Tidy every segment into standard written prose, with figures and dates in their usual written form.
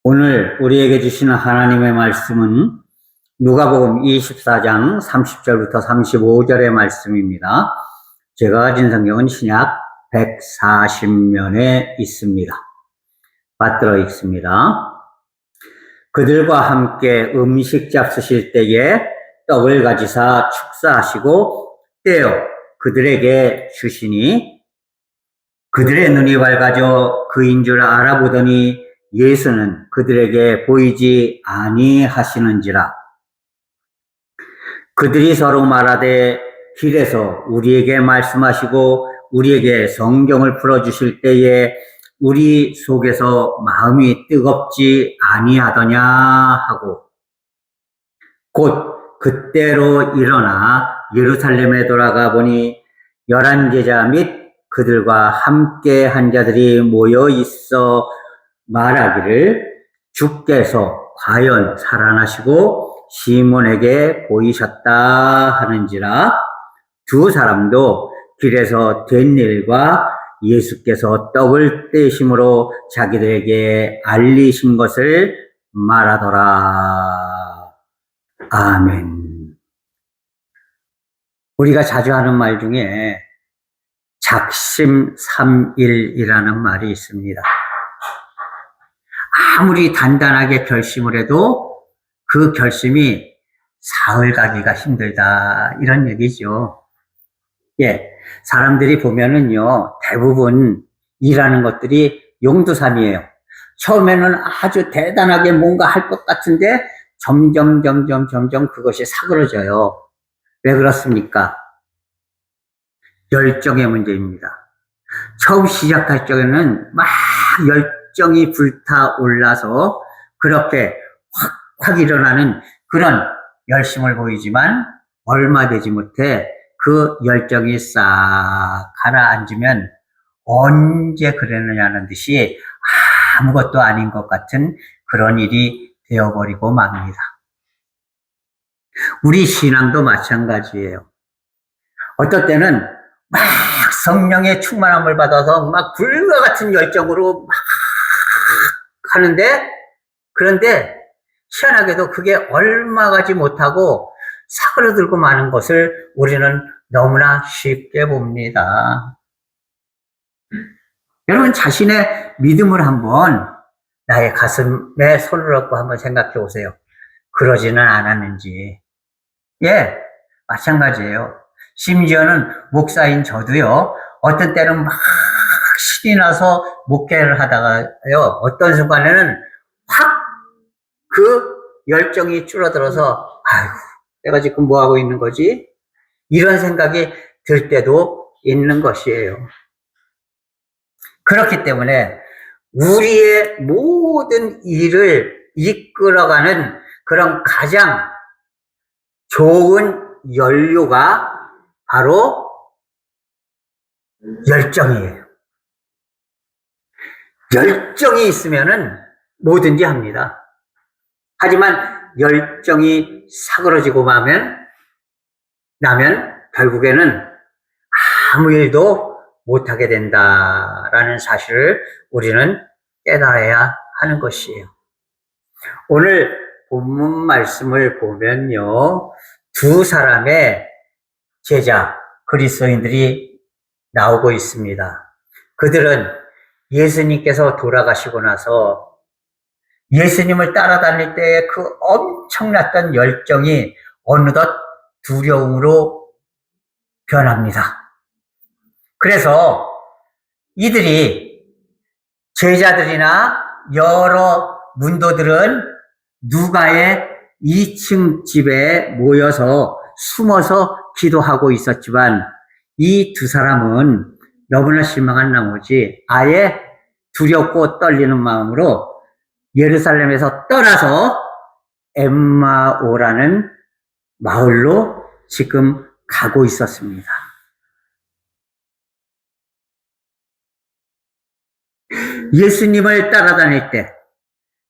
오늘 우리에게 주시는 하나님의 말씀은 누가복음 24장 30절부터 35절의 말씀입니다. 제가 가진 성경은 신약 140면에 있습니다. 받들어 읽습니다. 그들과 함께 음식 잡수실 때에 떡을 가지사 축사하시고 떼어 그들에게 주시니 그들의 눈이 밝아져 그인 줄 알아보더니 예수는 그들에게 보이지 아니하시는지라. 그들이 서로 말하되 길에서 우리에게 말씀하시고 우리에게 성경을 풀어주실 때에 우리 속에서 마음이 뜨겁지 아니하더냐 하고 곧 그때로 일어나 예루살렘에 돌아가 보니 11 제자 및 그들과 함께 한 자들이 모여 있어 말하기를 주께서 과연 살아나시고 시몬에게 보이셨다 하는지라. 두 사람도 길에서 된 일과 예수께서 떡을 떼심으로 자기들에게 알리신 것을 말하더라. 아멘. 우리가 자주 하는 말 중에 작심삼일이라는 말이 있습니다. 아무리 단단하게 결심을 해도 그 결심이 사흘 가기가 힘들다, 이런 얘기죠. 예, 사람들이 보면은요, 대부분 일하는 것들이 용두삼이에요. 처음에는 아주 대단하게 뭔가 할 것 같은데 점점 그것이 사그러져요. 왜 그렇습니까? 열정의 문제입니다. 처음 시작할 적에는 막 열정이 불타올라서 그렇게 확 일어나는 그런 열심을 보이지만 얼마 되지 못해 그 열정이 싹 가라앉으면 언제 그랬느냐는 듯이 아무것도 아닌 것 같은 그런 일이 되어버리고 맙니다. 우리 신앙도 마찬가지예요. 어떨 때는 막 성령의 충만함을 받아서 막 불과 같은 열정으로 막 하는데, 그런데 희한하게도 그게 얼마 가지 못하고 사그러들고 마는 것을 우리는 너무나 쉽게 봅니다. 여러분, 자신의 믿음을 한번 나의 가슴에 손을 얹고 한번 생각해 보세요. 그러지는 않았는지. 예, 마찬가지예요. 심지어는 목사인 저도요, 어떤 때는 막 신이 나서 목회를 하다가요, 어떤 순간에는 확 그 열정이 줄어들어서, 아이고, 내가 지금 뭐 하고 있는 거지? 이런 생각이 들 때도 있는 것이에요. 그렇기 때문에 우리의 모든 일을 이끌어가는 그런 가장 좋은 연료가 바로 열정이에요. 열정이 있으면은 뭐든지 합니다. 하지만 열정이 사그러지고 나면 결국에는 아무 일도 못하게 된다라는 사실을 우리는 깨달아야 하는 것이에요. 오늘 본문 말씀을 보면요, 두 사람의 제자, 그리스도인들이 나오고 있습니다. 그들은 예수님께서 돌아가시고 나서 예수님을 따라다닐 때의 그 엄청났던 열정이 어느덧 두려움으로 변합니다. 그래서 이들이, 제자들이나 여러 문도들은 누가의 2층 집에 모여서 숨어서 기도하고 있었지만 이 두 사람은 너무나 실망한 나머지 아예 두렵고 떨리는 마음으로 예루살렘에서 떠나서 엠마오라는 마을로 지금 가고 있었습니다. 예수님을 따라다닐 때,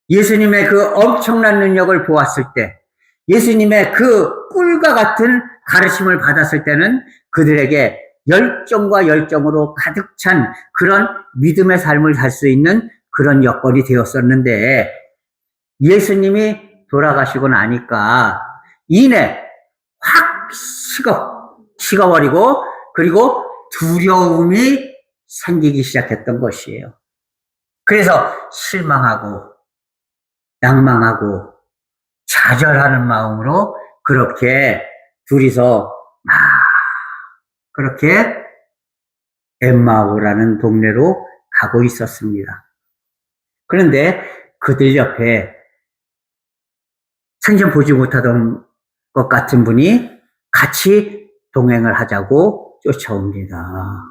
예수님의 그 엄청난 능력을 보았을 때, 예수님의 그 꿀과 같은 가르침을 받았을 때는 그들에게 열정과 열정으로 가득 찬 그런 믿음의 삶을 살 수 있는 그런 여건이 되었었는데, 예수님이 돌아가시고 나니까 이내 확 식어버리고 그리고 두려움이 생기기 시작했던 것이에요. 그래서 실망하고 낭망하고 좌절하는 마음으로 그렇게 둘이서 막 그렇게 엠마오라는 동네로 가고 있었습니다. 그런데 그들 옆에 생전 보지 못하던 것 같은 분이 같이 동행을 하자고 쫓아옵니다.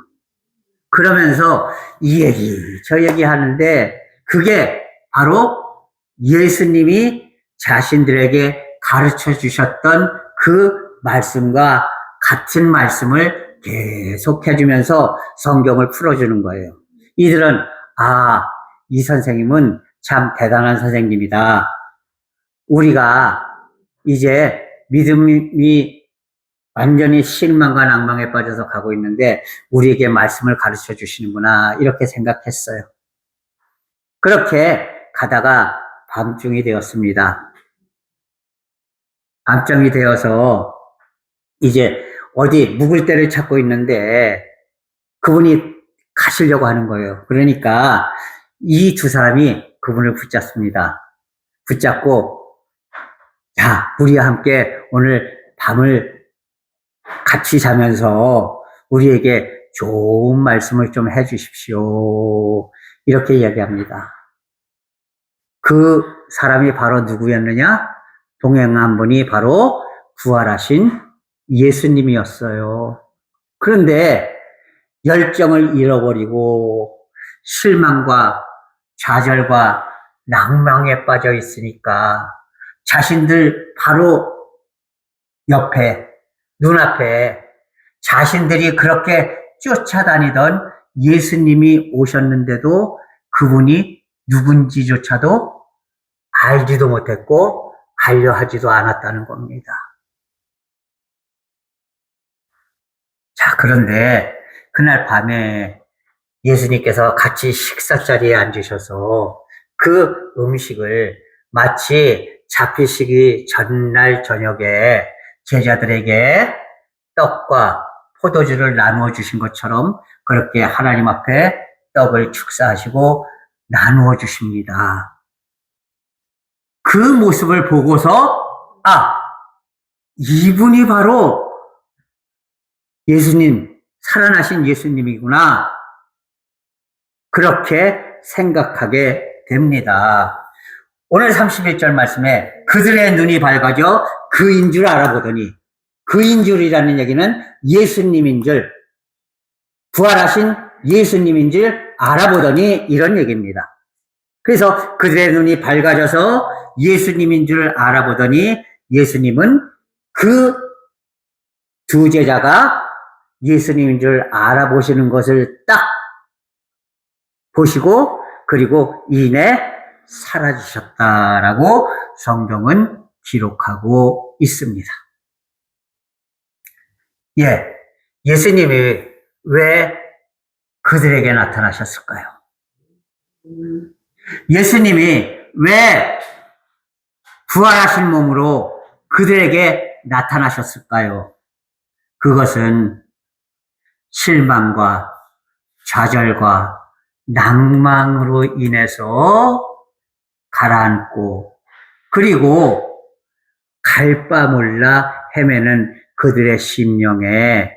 그러면서 이 얘기 저 얘기 하는데 그게 바로 예수님이 자신들에게 가르쳐 주셨던 그 말씀과 같은 말씀을 계속 해주면서 성경을 풀어주는 거예요. 이들은 이 선생님은 참 대단한 선생님이다. 우리가 이제 믿음이 완전히 실망과 낭망에 빠져서 가고 있는데 우리에게 말씀을 가르쳐 주시는구나 이렇게 생각했어요. 그렇게 가다가 밤중이 되었습니다. 밤중이 되어서 이제 어디 묵을 데를 찾고 있는데 그분이 가시려고 하는 거예요. 그러니까 이 두 사람이 그분을 붙잡습니다. 붙잡고 자, 우리와 함께 오늘 밤을 같이 자면서 우리에게 좋은 말씀을 좀 해주십시오. 이렇게 이야기합니다. 그 사람이 바로 누구였느냐? 동행한 분이 바로 부활하신 예수님이었어요. 그런데 열정을 잃어버리고 실망과 좌절과 낭망에 빠져 있으니까 자신들 바로 옆에 눈앞에 자신들이 그렇게 쫓아다니던 예수님이 오셨는데도 그분이 누군지조차도 알지도 못했고 알려 하지도 않았다는 겁니다. 자, 그런데 그날 밤에 예수님께서 같이 식사 자리에 앉으셔서 그 음식을 마치 잡히시기 전날 저녁에 제자들에게 떡과 포도주를 나누어 주신 것처럼 그렇게 하나님 앞에 떡을 축사하시고 나누어 주십니다. 그 모습을 보고서 이분이 바로 예수님, 살아나신 예수님이구나. 그렇게 생각하게 됩니다. 오늘 31절 말씀에 그들의 눈이 밝아져 그인 줄 알아보더니 그인 줄이라는 얘기는 예수님인 줄, 부활하신 예수님인 줄 알아보더니 이런 얘기입니다. 그래서 그들의 눈이 밝아져서 예수님인 줄 알아보더니 예수님은 그 두 제자가 예수님인 줄 알아보시는 것을 딱 보시고 그리고 이내 사라지셨다라고 성경은 기록하고 있습니다. 예수님이 왜 그들에게 나타나셨을까요? 예수님이 왜 부활하신 몸으로 그들에게 나타나셨을까요? 그것은 실망과 좌절과 낭망으로 인해서 가라앉고 그리고 갈 바 몰라 헤매는 그들의 심령에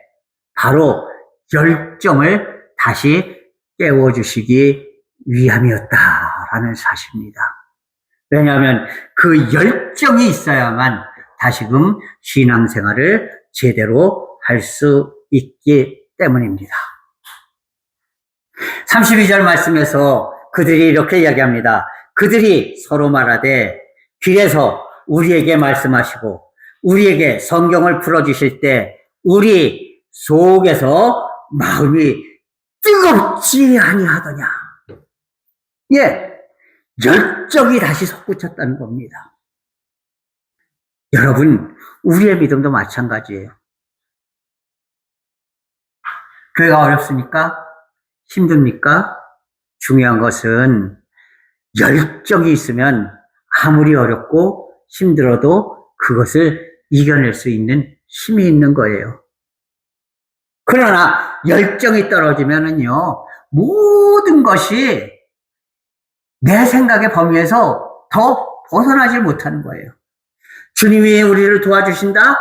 바로 열정을 다시 깨워주시기 위함이었다라는 사실입니다. 왜냐하면 그 열정이 있어야만 다시금 신앙생활을 제대로 할 수 있기 때문입니다. 32절 말씀에서 그들이 이렇게 이야기합니다. 그들이 서로 말하되 길에서 우리에게 말씀하시고 우리에게 성경을 풀어주실 때 우리 속에서 마음이 뜨겁지 아니하더냐. 열정이 다시 솟구쳤다는 겁니다. 여러분, 우리의 믿음도 마찬가지예요. 교회가 어렵습니까? 힘듭니까? 중요한 것은 열정이 있으면 아무리 어렵고 힘들어도 그것을 이겨낼 수 있는 힘이 있는 거예요. 그러나 열정이 떨어지면은요, 모든 것이 내 생각의 범위에서 더 벗어나지 못하는 거예요. 주님이 우리를 도와주신다?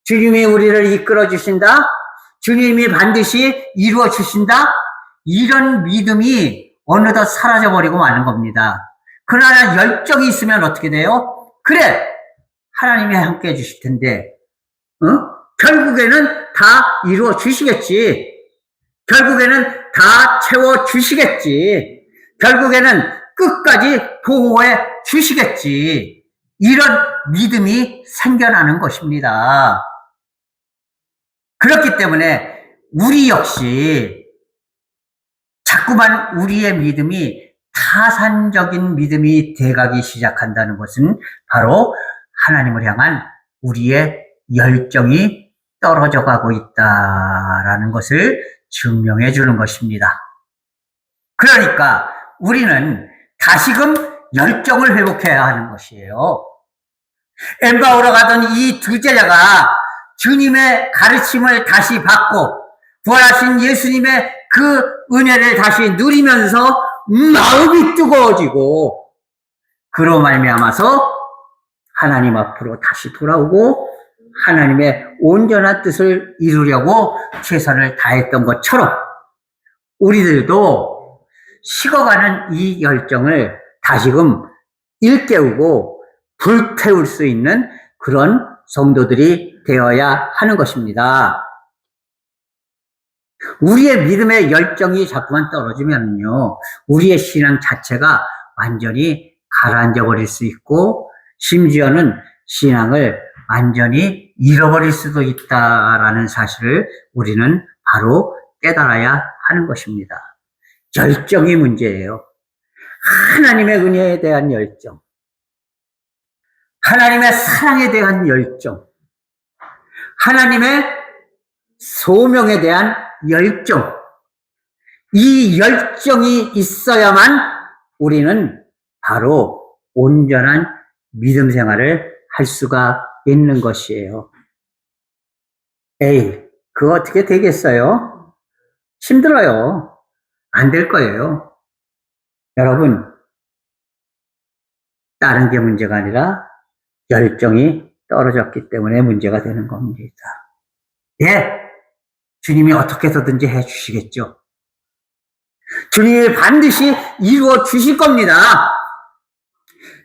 주님이 우리를 이끌어 주신다? 주님이 반드시 이루어 주신다? 이런 믿음이 어느덧 사라져버리고 마는 겁니다. 그러나 열정이 있으면 어떻게 돼요? 그래! 하나님이 함께 해주실 텐데, 결국에는 다 이루어 주시겠지. 결국에는 다 채워 주시겠지. 결국에는 끝까지 보호해 주시겠지. 이런 믿음이 생겨나는 것입니다. 그렇기 때문에 우리 역시 자꾸만 우리의 믿음이 타산적인 믿음이 돼가기 시작한다는 것은 바로 하나님을 향한 우리의 열정이 떨어져 가고 있다라는 것을 증명해 주는 것입니다. 그러니까 우리는 다시금 열정을 회복해야 하는 것이에요. 엠바오로 가던 이 두 제자가 주님의 가르침을 다시 받고 부활하신 예수님의 그 은혜를 다시 누리면서 마음이 뜨거워지고 그로 말미암아서 하나님 앞으로 다시 돌아오고 하나님의 온전한 뜻을 이루려고 최선을 다했던 것처럼 우리들도 식어가는 이 열정을 다시금 일깨우고 불태울 수 있는 그런 성도들이 되어야 하는 것입니다. 우리의 믿음의 열정이 자꾸만 떨어지면요, 우리의 신앙 자체가 완전히 가라앉아 버릴 수 있고, 심지어는 신앙을 완전히 잃어버릴 수도 있다라는 사실을 우리는 바로 깨달아야 하는 것입니다. 열정이 문제예요. 하나님의 은혜에 대한 열정, 하나님의 사랑에 대한 열정, 하나님의 소명에 대한 열정, 이 열정이 있어야만 우리는 바로 온전한 믿음 생활을 할 수가 있는 것이에요. 에이, 그거 어떻게 되겠어요? 힘들어요. 안 될 거예요. 여러분, 다른 게 문제가 아니라 열정이 떨어졌기 때문에 문제가 되는 겁니다. 예, 주님이 어떻게 해서든지 해주시겠죠. 주님이 반드시 이루어 주실 겁니다.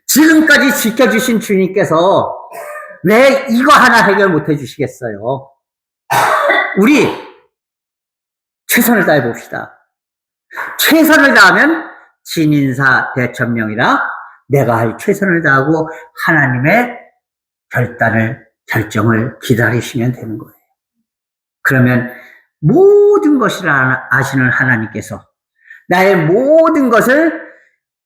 지금까지 지켜주신 주님께서 왜 이거 하나 해결 못 해주시겠어요? 우리 최선을 다해 봅시다. 최선을 다하면 진인사 대천명이라 내가 할 최선을 다하고 하나님의 결정을 기다리시면 되는 거예요. 그러면 모든 것을 아시는 하나님께서 나의 모든 것을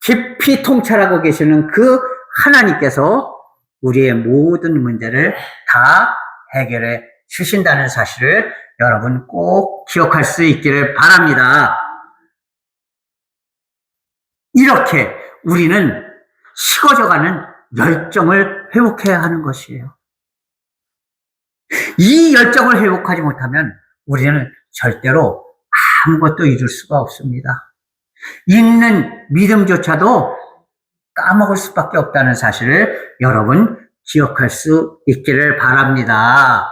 깊이 통찰하고 계시는 그 하나님께서 우리의 모든 문제를 다 해결해 주신다는 사실을 여러분 꼭 기억할 수 있기를 바랍니다. 이렇게 우리는 식어져가는 열정을 회복해야 하는 것이에요. 이 열정을 회복하지 못하면 우리는 절대로 아무것도 이룰 수가 없습니다. 있는 믿음조차도 까먹을 수밖에 없다는 사실을 여러분 기억할 수 있기를 바랍니다.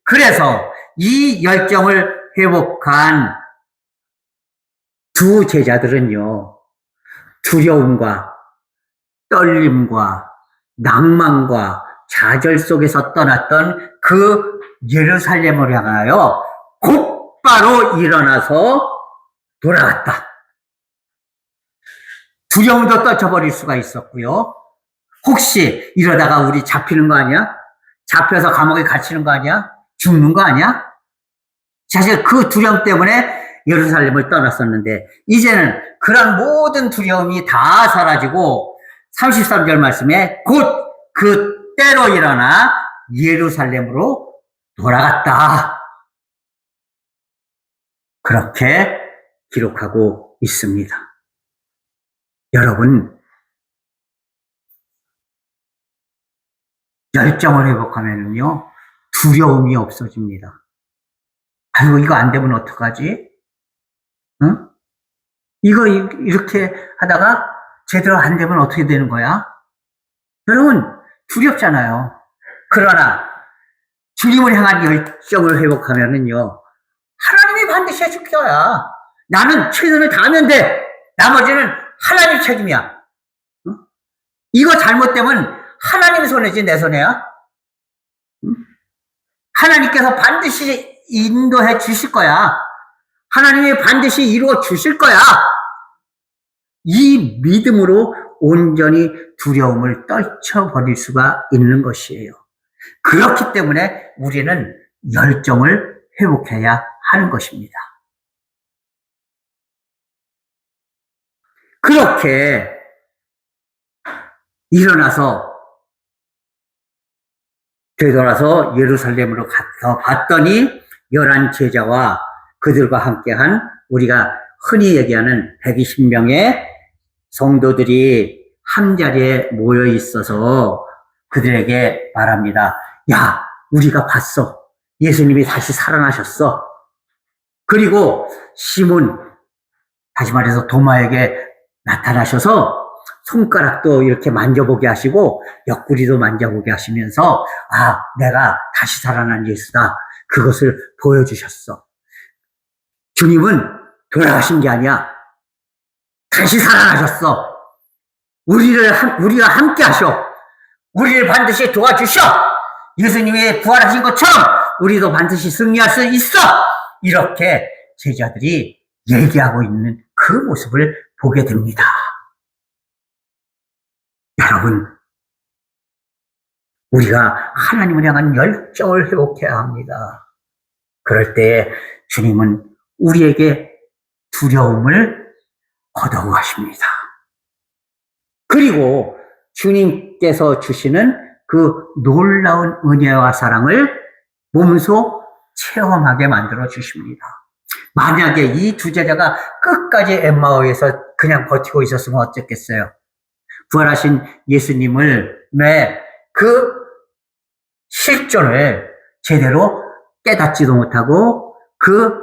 그래서 이 열정을 회복한 두 제자들은요, 두려움과 떨림과 낭만과 좌절 속에서 떠났던 그 예루살렘을 향하여 곧바로 일어나서 돌아갔다. 두려움도 떨쳐버릴 수가 있었고요. 혹시 이러다가 우리 잡히는 거 아니야? 잡혀서 감옥에 갇히는 거 아니야? 죽는 거 아니야? 사실 그 두려움 때문에 예루살렘을 떠났었는데 이제는 그런 모든 두려움이 다 사라지고 33절 말씀에 곧 그때로 일어나 예루살렘으로 돌아갔다. 그렇게 기록하고 있습니다. 여러분, 열정을 회복하면요, 두려움이 없어집니다. 아이고, 이거 안 되면 어떡하지? 응? 이거 이렇게 하다가 제대로 안 되면 어떻게 되는 거야? 여러분, 두렵잖아요. 그러나 주님을 향한 열정을 회복하면은요, 하나님이 반드시 해줄 거야. 나는 최선을 다하면 돼. 나머지는 하나님 책임이야. 응? 이거 잘못되면 하나님 손해지 내 손해야? 응? 하나님께서 반드시 인도해 주실 거야. 하나님이 반드시 이루어 주실 거야. 이 믿음으로 온전히 두려움을 떨쳐버릴 수가 있는 것이에요. 그렇기 때문에 우리는 열정을 회복해야 하는 것입니다. 그렇게 일어나서 되돌아서 예루살렘으로 가서 봤더니 11 제자와 그들과 함께한 우리가 흔히 얘기하는 120명의 성도들이 한자리에 모여 있어서 그들에게 말합니다. 야, 우리가 봤어. 예수님이 다시 살아나셨어. 그리고 시몬, 다시 말해서 도마에게 나타나셔서 손가락도 이렇게 만져보게 하시고 옆구리도 만져보게 하시면서 아, 내가 다시 살아난 예수다. 그것을 보여주셨어. 주님은 돌아가신 게 아니야. 다시 살아나셨어. 우리가 함께 하셔. 우리를 반드시 도와주셔. 예수님이 부활하신 것처럼 우리도 반드시 승리할 수 있어. 이렇게 제자들이 얘기하고 있는 그 모습을 보게 됩니다. 여러분, 우리가 하나님을 향한 열정을 회복해야 합니다. 그럴 때 주님은 우리에게 두려움을 거두어가십니다. 그리고 주님께서 주시는 그 놀라운 은혜와 사랑을 몸소 체험하게 만들어 주십니다. 만약에 이 두 제자가 끝까지 엠마오에서 그냥 버티고 있었으면 어땠겠어요? 부활하신 예수님을 그 실존을 제대로 깨닫지도 못하고 그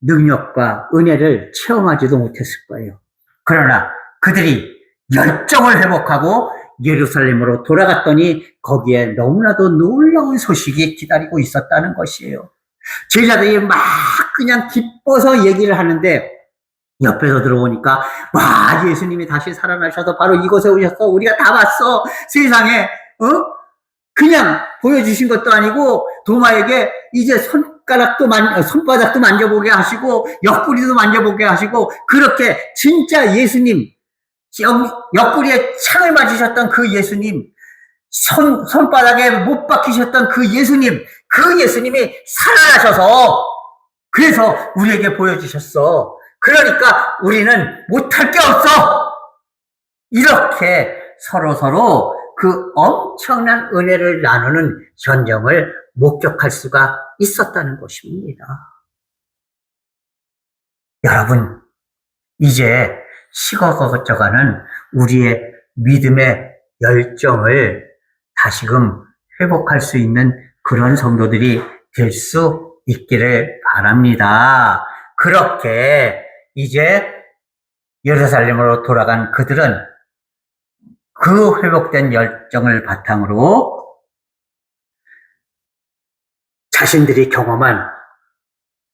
능력과 은혜를 체험하지도 못했을 거예요. 그러나 그들이 열정을 회복하고 예루살렘으로 돌아갔더니 거기에 너무나도 놀라운 소식이 기다리고 있었다는 것이에요. 제자들이 막 그냥 기뻐서 얘기를 하는데 옆에서 들어보니까 와, 예수님이 다시 살아나셔서 바로 이곳에 오셨어. 우리가 다 봤어. 세상에 그냥 보여주신 것도 아니고 도마에게 이제 손바닥도 만져보게 하시고 옆구리도 만져보게 하시고 그렇게 진짜 예수님 옆구리에 창을 맞으셨던 그 예수님 손바닥에 못 박히셨던 그 예수님이 살아나셔서 그래서 우리에게 보여주셨어. 그러니까 우리는 못할 게 없어. 이렇게 서로 그 엄청난 은혜를 나누는 현장을 목격할 수가 있었다는 것입니다. 여러분, 이제 식어져가는 우리의 믿음의 열정을 다시금 회복할 수 있는 그런 성도들이 될 수 있기를 바랍니다. 그렇게 이제 예루살렘으로 돌아간 그들은 그 회복된 열정을 바탕으로 자신들이 경험한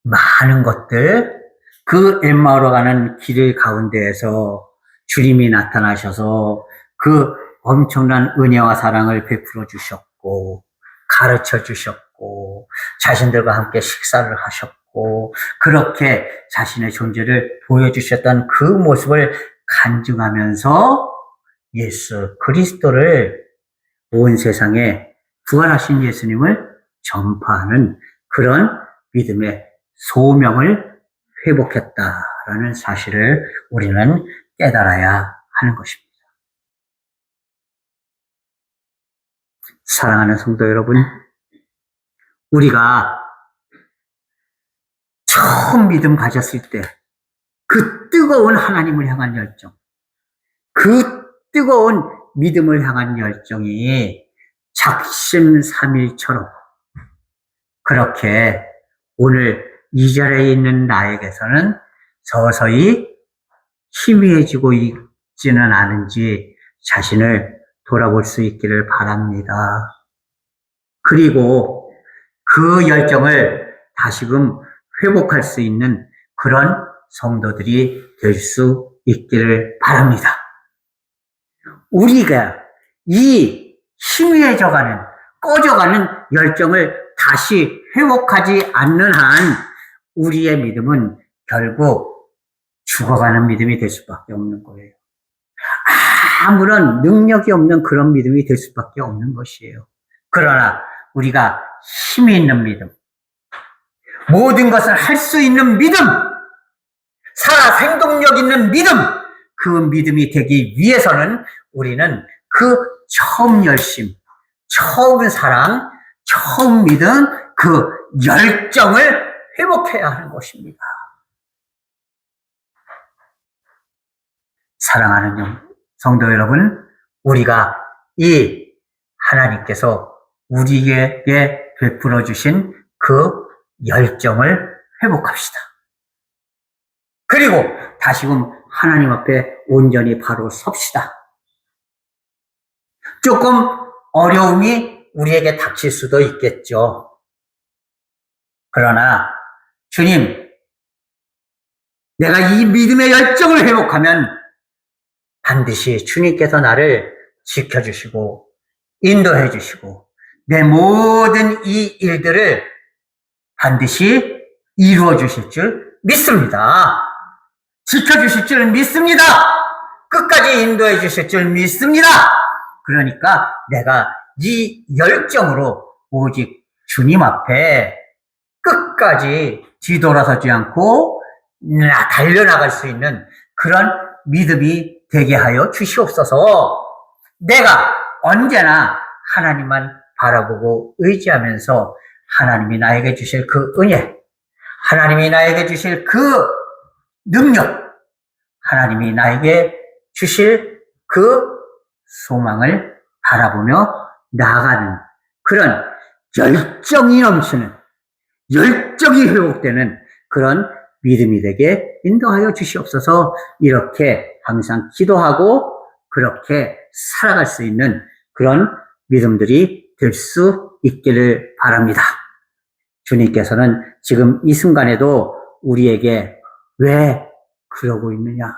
많은 것들, 그 엠마오로 가는 길 가운데에서 주님이 나타나셔서 그 엄청난 은혜와 사랑을 베풀어 주셨고 가르쳐 주셨고 자신들과 함께 식사를 하셨고 그렇게 자신의 존재를 보여주셨던 그 모습을 간증하면서 예수 그리스도를 온 세상에 부활하신 예수님을 전파하는 그런 믿음의 소명을 회복했다라는 사실을 우리는 깨달아야 하는 것입니다. 사랑하는 성도 여러분, 우리가 처음 믿음 가졌을 때 그 뜨거운 하나님을 향한 열정, 그 뜨거운 믿음을 향한 열정이 작심삼일처럼 그렇게 오늘 이 자리에 있는 나에게서는 서서히 희미해지고 있지는 않은지 자신을 돌아볼 수 있기를 바랍니다. 그리고 그 열정을 다시금 회복할 수 있는 그런 성도들이 될 수 있기를 바랍니다. 우리가 이 희미해져가는, 꺼져가는 열정을 다시 회복하지 않는 한 우리의 믿음은 결국 죽어가는 믿음이 될 수밖에 없는 거예요. 아무런 능력이 없는 그런 믿음이 될 수밖에 없는 것이에요. 그러나 우리가 힘이 있는 믿음, 모든 것을 할 수 있는 믿음, 살아 생동력 있는 믿음, 그 믿음이 되기 위해서는 우리는 그 처음 열심, 처음 사랑, 처음 믿음, 그 열정을 회복해야 하는 것입니다. 사랑하는 성도 여러분, 우리가 이 하나님께서 우리에게 베풀어 주신 그 열정을 회복합시다. 그리고 다시금 하나님 앞에 온전히 바로 섭시다. 조금 어려움이 우리에게 닥칠 수도 있겠죠. 그러나 주님, 내가 이 믿음의 열정을 회복하면 반드시 주님께서 나를 지켜주시고 인도해 주시고 내 모든 이 일들을 반드시 이루어 주실 줄 믿습니다. 지켜주실 줄 믿습니다. 끝까지 인도해 주실 줄 믿습니다. 그러니까 내가 이 열정으로 오직 주님 앞에 끝까지 뒤돌아서지 않고 달려나갈 수 있는 그런 믿음이 되게 하여 주시옵소서. 내가 언제나 하나님만 바라보고 의지하면서 하나님이 나에게 주실 그 은혜, 하나님이 나에게 주실 그 능력, 하나님이 나에게 주실 그 소망을 바라보며 나아가는 그런 열정이 넘치는, 열정이 회복되는 그런 믿음이 되게 인도하여 주시옵소서. 이렇게 항상 기도하고 그렇게 살아갈 수 있는 그런 믿음들이 될 수 있기를 바랍니다. 주님께서는 지금 이 순간에도 우리에게 왜 그러고 있느냐?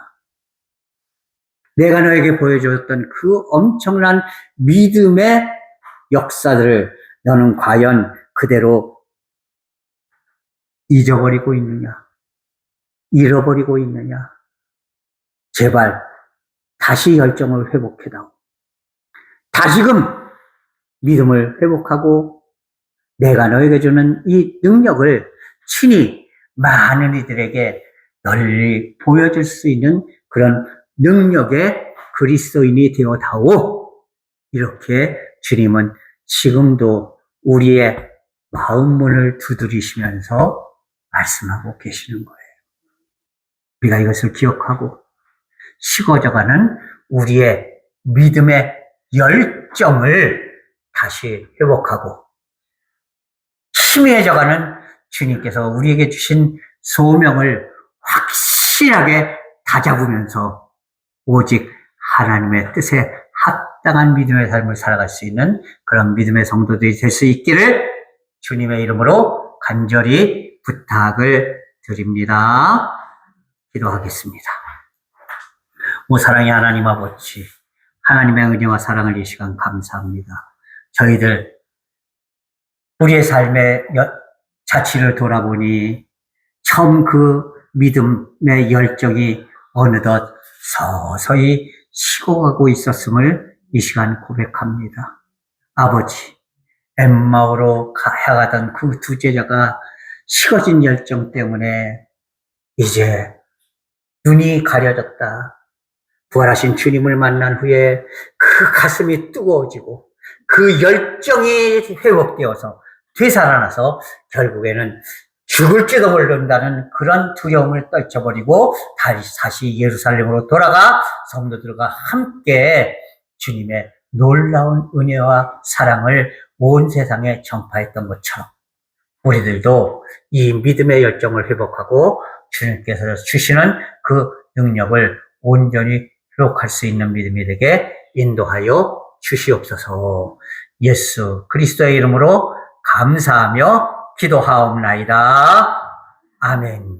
내가 너에게 보여주었던 그 엄청난 믿음의 역사들을 너는 과연 그대로 잊어버리고 있느냐? 잃어버리고 있느냐? 제발 다시 열정을 회복해다오. 다시금 믿음을 회복하고 내가 너에게 주는 이 능력을 친히 많은 이들에게 널리 보여줄 수 있는 그런 능력의 그리스도인이 되어다오. 이렇게 주님은 지금도 우리의 마음 문을 두드리시면서 말씀하고 계시는 거예요. 우리가 이것을 기억하고 식어져가는 우리의 믿음의 열정을 다시 회복하고 희미해져가는 주님께서 우리에게 주신 소명을 확실하게 다잡으면서 오직 하나님의 뜻에 합당한 믿음의 삶을 살아갈 수 있는 그런 믿음의 성도들이 될 수 있기를 주님의 이름으로 간절히 부탁을 드립니다. 기도하겠습니다. 오 사랑의 하나님 아버지, 하나님의 은혜와 사랑을 이 시간 감사합니다. 저희들 우리의 삶의 자취를 돌아보니 처음 그 믿음의 열정이 어느덧 서서히 식어가고 있었음을 이 시간 고백합니다. 아버지, 엠마오로 향하던 그 두 제자가 식어진 열정 때문에 이제 눈이 가려졌다. 부활하신 주님을 만난 후에 그 가슴이 뜨거워지고 그 열정이 회복되어서 되살아나서 결국에는 죽을지도 모른다는 그런 두려움을 떨쳐버리고 다시 예루살렘으로 돌아가 성도들과 함께 주님의 놀라운 은혜와 사랑을 온 세상에 전파했던 것처럼 우리들도 이 믿음의 열정을 회복하고 주님께서 주시는 그 능력을 온전히 회복할 수 있는 믿음이 되게 인도하여 주시옵소서. 예수 그리스도의 이름으로 감사하며 기도하옵나이다. 아멘.